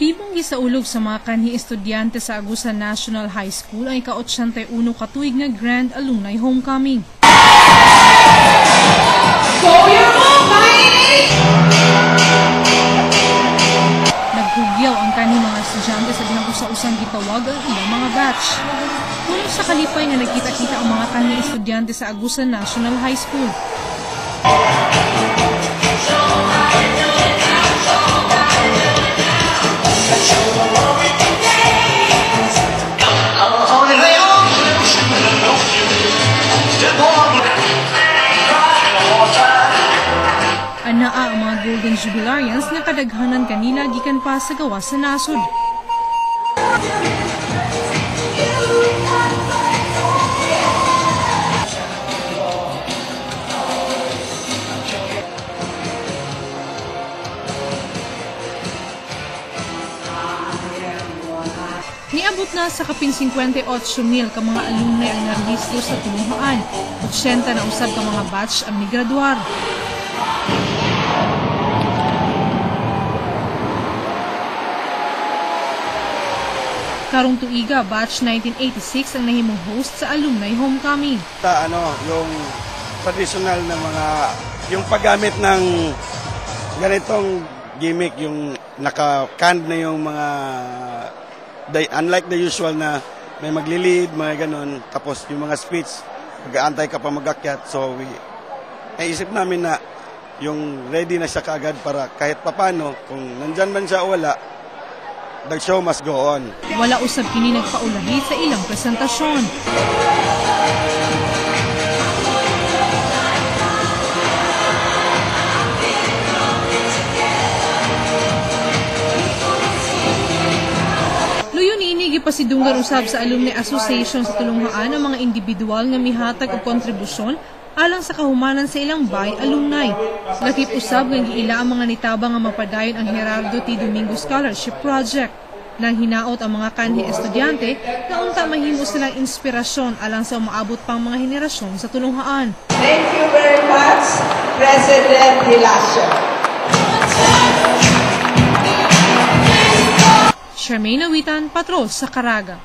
Aktibong gisaulog sa mga kanhi estudyante sa Agusan National High School ang ika-81 katuig nga Grand Alumni Homecoming. Naghugyaw ang kanhi mga estudyante sa dinang-usa-usang gitawag ang ilang mga batch. Puno sa kalipay nga nagkita-kita ang mga kanhi estudyante sa Agusan National High School. Anaa ang mga Golden Jubilarians nga kadaghanan kanila gikan pa sa gawas sa nasod. Niabot na sa kapin 58,000 ka mga alumni ang narehistro sa tulungan. 80 na usab ka mga batch ang nigraduar. Karong tuiga, batch 1986 ang nahimong host sa Alumni Homecoming. Yung traditional na yung paggamit ng ganitong gimmick, yung naka-canned na yung mga, unlike the usual na may maglilid, mga ganon, tapos yung mga speech, mag-aantay ka pa mag-akyat. So, naisip namin na yung ready na siya kaagad para kahit papano, kung nandyan man siya o wala, the show must go on. Wala usab kini nagpaulahi sa ilang presentasyon. Luyon ini gipasidunggan usab sa Alumni Association sa tulunghaan ang mga individual nga mihatag og kontribusyon alang sa kahumanan sa ilang bay alumni. Lakip usab nga giila ang mga nitabang nga mapadayon ang Gerardo T. Domingo Scholarship Project. Nang hinaot ang mga kanhi estudyante na unta mahimo silang inspirasyon alang sa umaabot pang mga henerasyon sa tulunghaan. Thank you very much, President Hilasio. Charmaine Awitan, Patrol sa Caraga.